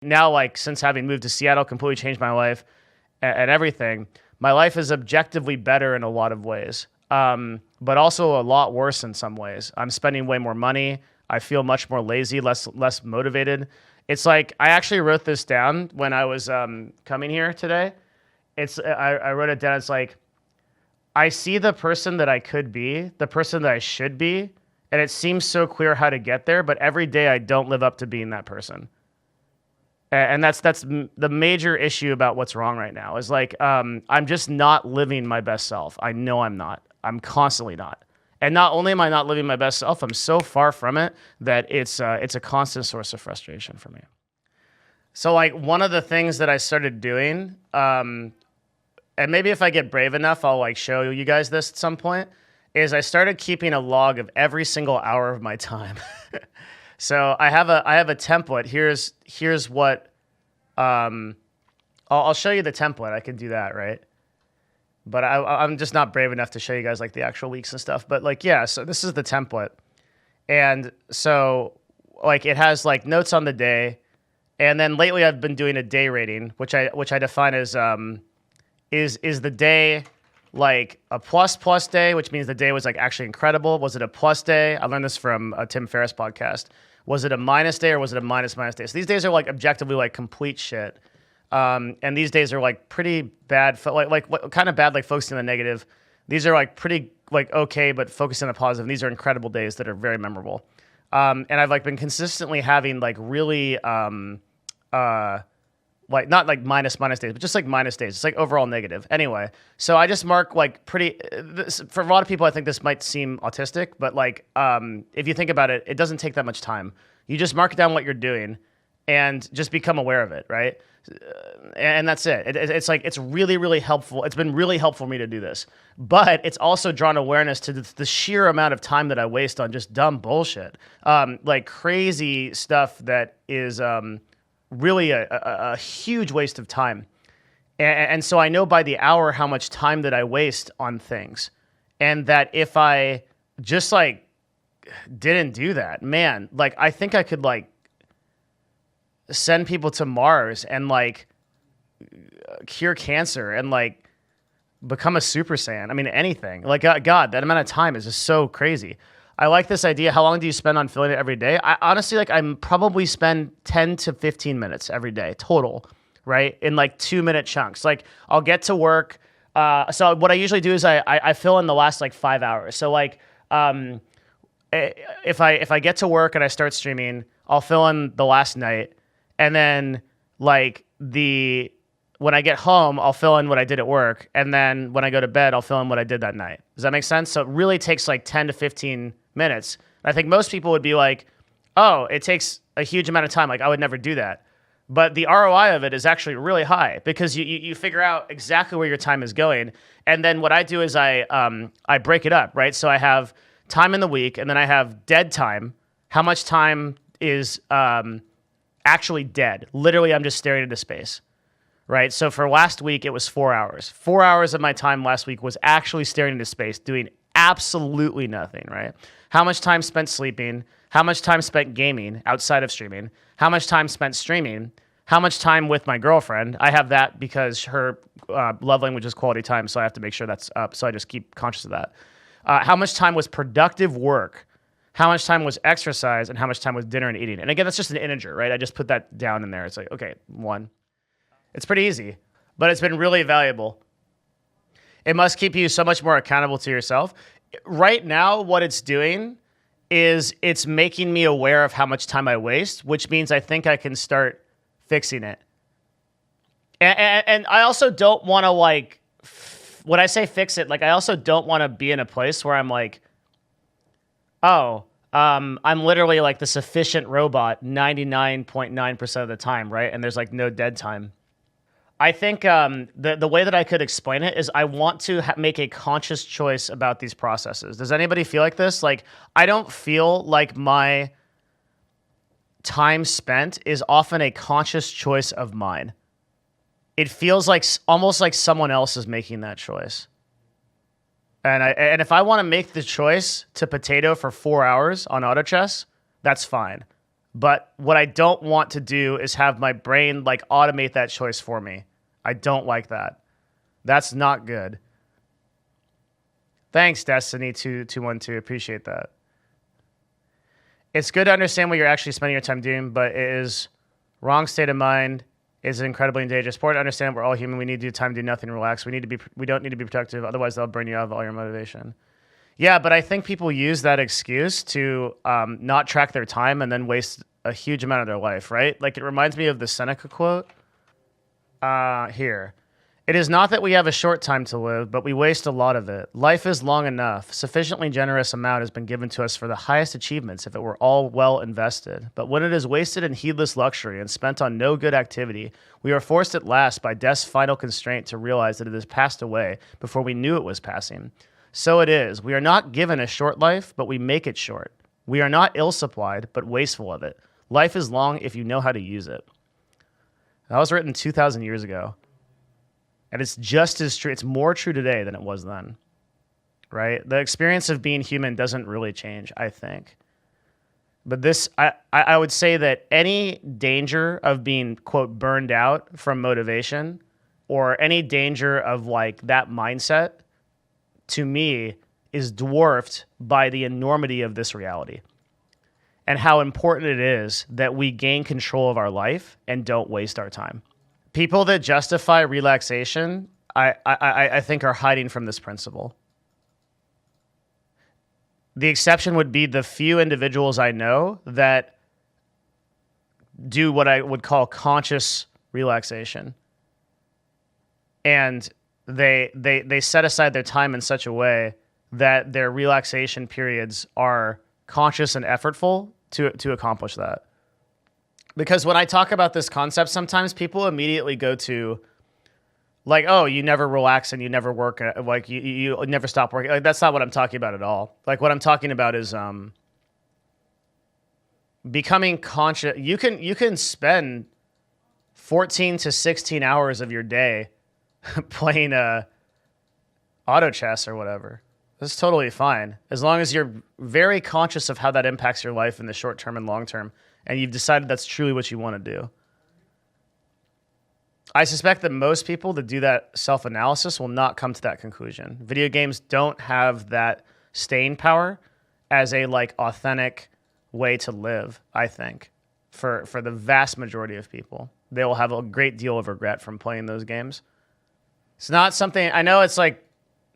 Now, like, since having moved to Seattle, completely changed my life and everything. My life is objectively better in a lot of ways, but also a lot worse in some ways. I'm spending way more money. I feel much more lazy, less motivated. It's like, I actually wrote this down when I was coming here today. I wrote it down. It's like, I see the person that I could be, the person that I should be, and it seems so clear how to get there, but every day I don't live up to being that person. And that's the major issue about what's wrong right now is like, I'm just not living my best self. I know I'm not. I'm constantly not. And not only am I not living my best self, I'm so far from it that it's a constant source of frustration for me. So like one of the things that I started doing, and maybe if I get brave enough, I'll like show you guys this at some point, is I started keeping a log of every single hour of my time. So I have a template. Here's what, I'll show you the template. I can do that, right? But I'm just not brave enough to show you guys like the actual weeks and stuff. But like, yeah, so this is the template. And so like it has like notes on the day. And then lately I've been doing a day rating, which I define as, is the day like a plus day, which means the day was like actually incredible? Was it a plus day? I learned this from a Tim Ferriss podcast. Was it a minus day or was it a minus day? So these days are like objectively like complete shit. And these days are like pretty bad, like what kind of bad, like focusing on the negative. These are like pretty like okay, but focusing on the positive. These are incredible days that are very memorable. And I've like been consistently having like really, like not like minus days, but just like minus days. It's like overall negative. Anyway, so I just mark like for a lot of people, I think this might seem autistic, but like if you think about it, it doesn't take that much time. You just mark down what you're doing and just become aware of it, right? And that's it. It's like, it's really, really helpful. It's been really helpful for me to do this, but it's also drawn awareness to the sheer amount of time that I waste on just dumb bullshit. Like crazy stuff that is, really a huge waste of time. And so I know by the hour how much time that I waste on things. And that if I just like didn't do that, man, like I think I could like send people to Mars and like cure cancer and like become a Super Saiyan. I mean, anything. Like, God, that amount of time is just so crazy. I like this idea. How long do you spend on filling it every day? I honestly, like, I'm probably spend 10 to 15 minutes every day total, right? In like 2-minute chunks. Like, I'll get to work. So what I usually do is I fill in the last like 5 hours. So like, if I get to work and I start streaming, I'll fill in the last night, and then like when I get home, I'll fill in what I did at work, and then when I go to bed, I'll fill in what I did that night. Does that make sense? So it really takes like 10 to 15 minutes. I think most people would be like, oh, it takes a huge amount of time. Like, I would never do that. But the ROI of it is actually really high because you figure out exactly where your time is going. And then what I do is I break it up, right? So I have time in the week, and then I have dead time. How much time is actually dead? Literally, I'm just staring into space, right? So for last week, it was 4 hours. 4 hours of my time last week was actually staring into space, doing absolutely nothing, right? How much time spent sleeping? How much time spent gaming outside of streaming? How much time spent streaming? How much time with my girlfriend? I have that because her love language is quality time, so I have to make sure that's up. So I just keep conscious of that. How much time was productive work? How much time was exercise? And how much time was dinner and eating? And again, that's just an integer, right? I just put that down in there. It's like, okay, 1. It's pretty easy, but it's been really valuable. It must keep you so much more accountable to yourself. Right now, what it's doing is it's making me aware of how much time I waste, which means I think I can start fixing it. And I also don't want to like, when I say fix it, like I also don't want to be in a place where I'm like, oh, I'm literally like the sufficient robot 99.9% of the time, right? And there's like no dead time. I think the way that I could explain it is I want to make a conscious choice about these processes. Does anybody feel like this? Like, I don't feel like my time spent is often a conscious choice of mine. It feels like almost like someone else is making that choice. And if I want to make the choice to potato for 4 hours on auto chess, that's fine. But what I don't want to do is have my brain like automate that choice for me. I don't like that. That's not good. Thanks, Destiny2212. Appreciate that. It's good to understand what you're actually spending your time doing, but it is wrong state of mind. Is incredibly dangerous. Important to understand we're all human. We need to do time to do nothing, relax. We don't need to be productive. Otherwise, they'll burn you out of all your motivation. Yeah, but I think people use that excuse to not track their time and then waste a huge amount of their life, right? Like it reminds me of the Seneca quote here. It is not that we have a short time to live, but we waste a lot of it. Life is long enough. Sufficiently generous amount has been given to us for the highest achievements if it were all well invested. But when it is wasted in heedless luxury and spent on no good activity, we are forced at last by death's final constraint to realize that it has passed away before we knew it was passing. So it is. We are not given a short life, but we make it short. We are not ill-supplied, but wasteful of it. Life is long if you know how to use it. That was written 2,000 years ago. And it's just as true. It's more true today than it was then, right? The experience of being human doesn't really change, I think. But this, I would say that any danger of being, quote, burned out from motivation or any danger of like that mindset, to me, is dwarfed by the enormity of this reality and how important it is that we gain control of our life and don't waste our time. People that justify relaxation, I think, are hiding from this principle. The exception would be the few individuals I know that do what I would call conscious relaxation. And they set aside their time in such a way that their relaxation periods are conscious and effortful to accomplish that. Because when I talk about this concept, sometimes people immediately go to, like, oh, you never relax and you never work, like you never stop working. Like, that's not what I'm talking about at all. Like, what I'm talking about is becoming conscious. You can spend 14 to 16 hours of your day playing auto chess or whatever. That's totally fine, as long as you're very conscious of how that impacts your life in the short term and long term, and you've decided that's truly what you want to do. I suspect that most people that do that self-analysis will not come to that conclusion. Video games don't have that staying power as a like authentic way to live, I think, for the vast majority of people. They will have a great deal of regret from playing those games. It's not something, I know it's like,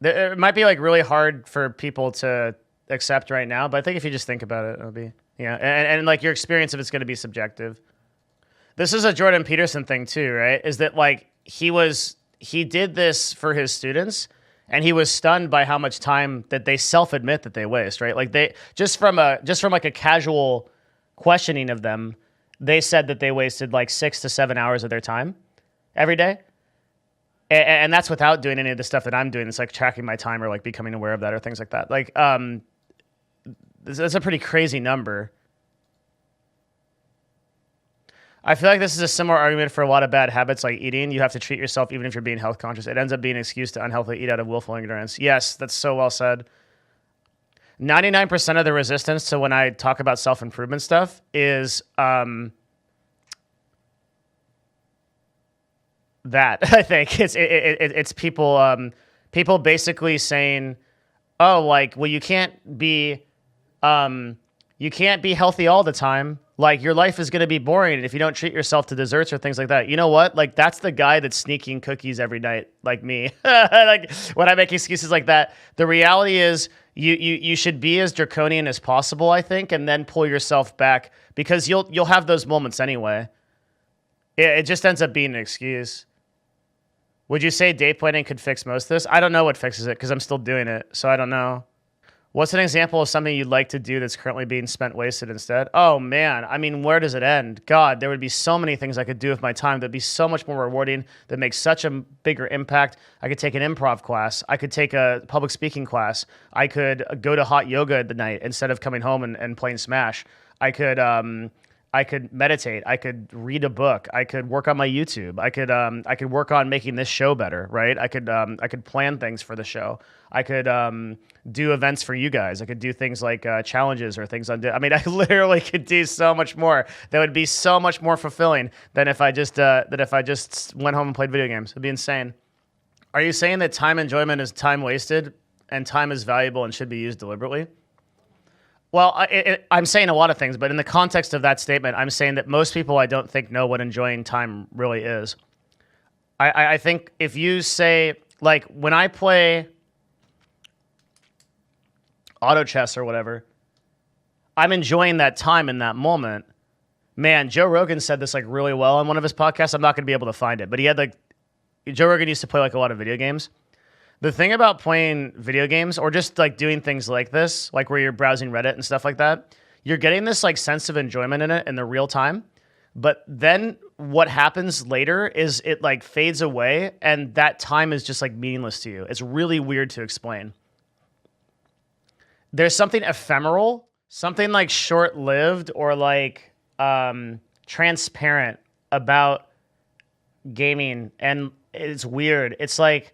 it might be like really hard for people to accept right now, but I think if you just think about it, it'll be, yeah. And like your experience of it's going to be subjective. This is a Jordan Peterson thing too, right? Is that like he did this for his students and he was stunned by how much time that they self-admit that they waste, right? Like they, just from like a casual questioning of them, they said that they wasted like 6 to 7 hours of their time every day. And that's without doing any of the stuff that I'm doing. It's like tracking my time or like becoming aware of that or things like that. Like, that's a pretty crazy number. I feel like this is a similar argument for a lot of bad habits like eating. You have to treat yourself even if you're being health conscious. It ends up being an excuse to unhealthily eat out of willful ignorance. Yes, that's so well said. 99% of the resistance to when I talk about self-improvement stuff is that I think it's people people basically saying, oh, like, well, you can't be healthy all the time. Like, your life is going to be boring if you don't treat yourself to desserts or things like that. You know what? Like, that's the guy that's sneaking cookies every night, like me. Like, when I make excuses like that, the reality is you should be as draconian as possible, I think, and then pull yourself back because you'll have those moments anyway. It just ends up being an excuse. Would you say day planning could fix most of this? I don't know what fixes it because I'm still doing it, so I don't know. What's an example of something you'd like to do that's currently being spent wasted instead? Oh, man. I mean, where does it end? God, there would be so many things I could do with my time that'd be so much more rewarding, that makes such a bigger impact. I could take an improv class. I could take a public speaking class. I could go to hot yoga at the night instead of coming home and playing Smash. I could I could meditate. I could read a book. I could work on my YouTube. I could work on making this show better, right? I could plan things for the show. I could do events for you guys. I could do things like challenges or things I mean, I literally could do so much more. That would be so much more fulfilling than if I just went home and played video games. It'd be insane. Are you saying that time enjoyment is time wasted and time is valuable and should be used deliberately? Well, I'm saying a lot of things, but in the context of that statement, I'm saying that most people I don't think know what enjoying time really is. I think if you say, like, when I play auto chess or whatever, I'm enjoying that time in that moment. Man, Joe Rogan said this like really well on one of his podcasts. I'm not going to be able to find it, but he had like, Joe Rogan used to play like a lot of video games. The thing about playing video games or just like doing things like this, like where you're browsing Reddit and stuff like that, you're getting this like sense of enjoyment in it in the real time. But then what happens later is it like fades away and that time is just like meaningless to you. It's really weird to explain. There's something ephemeral, something like short-lived or like transparent about gaming, and it's weird. It's like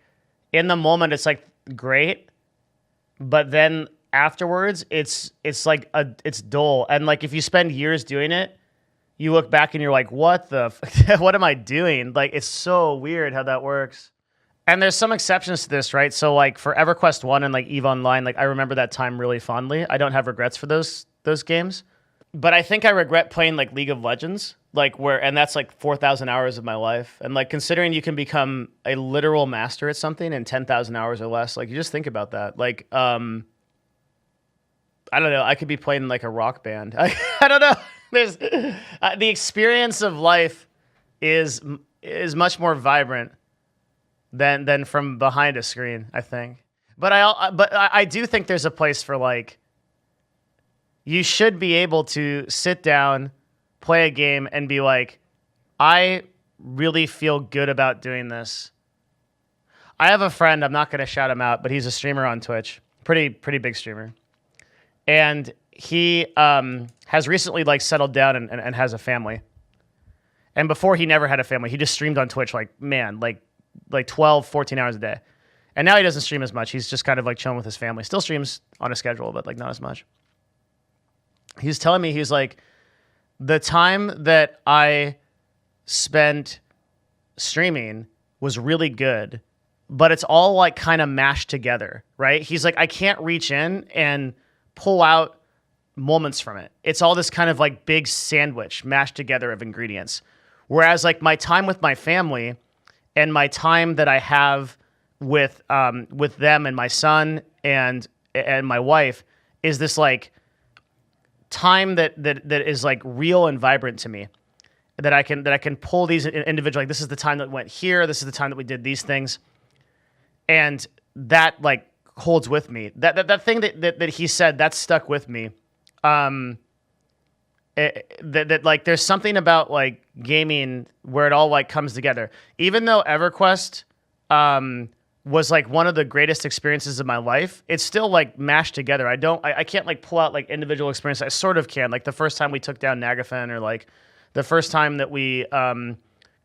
in the moment, it's like great, but then afterwards, it's like it's dull. And like if you spend years doing it, you look back and you're like, what what am I doing? Like it's so weird how that works. And there's some exceptions to this, right? So like for EverQuest 1 and like EVE Online, like I remember that time really fondly. I don't have regrets for those games. But I think I regret playing like League of Legends, and that's like 4,000 hours of my life. And like considering you can become a literal master at something in 10,000 hours or less, like you just think about that. Like, I don't know, I could be playing like a rock band. I don't know. There's the experience of life is much more vibrant than from behind a screen, I think. But I do think there's a place for like, you should be able to sit down, play a game, and be like, I really feel good about doing this. I have a friend, I'm not going to shout him out, but he's a streamer on Twitch. Pretty big streamer. And he has recently like settled down and has a family. And before he never had a family. He just streamed on Twitch like 12, 14 hours a day. And now he doesn't stream as much. He's just kind of like chilling with his family. Still streams on a schedule, but like not as much. He's telling me, he's like, the time that I spent streaming was really good, but it's all like kind of mashed together, right? He's like, I can't reach in and pull out moments from it. It's all this kind of like big sandwich mashed together of ingredients. Whereas like my time with my family and my time that I have with them and my son and my wife is this like time that is like real and vibrant to me, that I can pull these individual, like this is the time that went here, this is the time that we did these things, and that like holds with me. That thing that he said, that stuck with me. That like there's something about like gaming where it all like comes together. Even though EverQuest was like one of the greatest experiences of my life, it's still like mashed together. I can't like pull out like individual experiences. I sort of can. Like the first time we took down Nagafen, or like the first time that we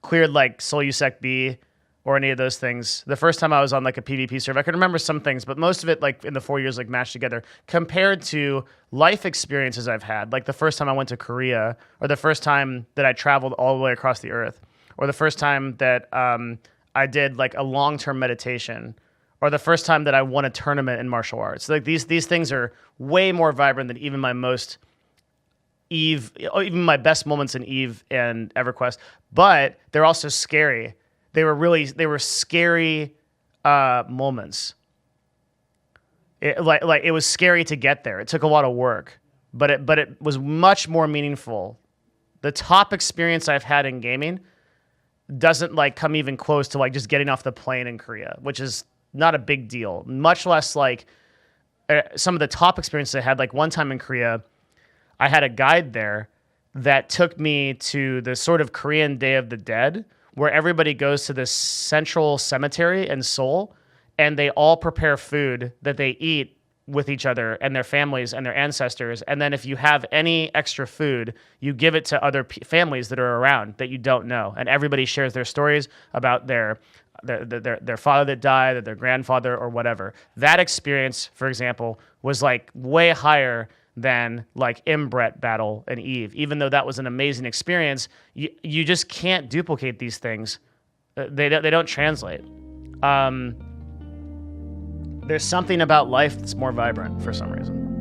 cleared like Solusec B, or any of those things. The first time I was on like a PvP server, I can remember some things, but most of it like in the 4 years like mashed together compared to life experiences I've had. Like the first time I went to Korea, or the first time that I traveled all the way across the earth, or the first time that I did like a long-term meditation, or the first time that I won a tournament in martial arts. Like these things are way more vibrant than even my most EVE, even my best moments in EVE and EverQuest, but they're also scary. They were scary moments. It was scary to get there. It took a lot of work, but it was much more meaningful. The top experience I've had in gaming doesn't like come even close to like just getting off the plane in Korea, which is not a big deal. Much less like some of the top experiences I had. Like one time in Korea, I had a guide there that took me to the sort of Korean Day of the Dead, where everybody goes to this central cemetery in Seoul, and they all prepare food that they eat with each other and their families and their ancestors. And then if you have any extra food, you give it to other families that are around that you don't know. And everybody shares their stories about their father that died, their grandfather or whatever. That experience, for example, was like way higher than like Imbret Battle and Eve. Even though that was an amazing experience, you just can't duplicate these things. They don't translate. There's something about life that's more vibrant for some reason.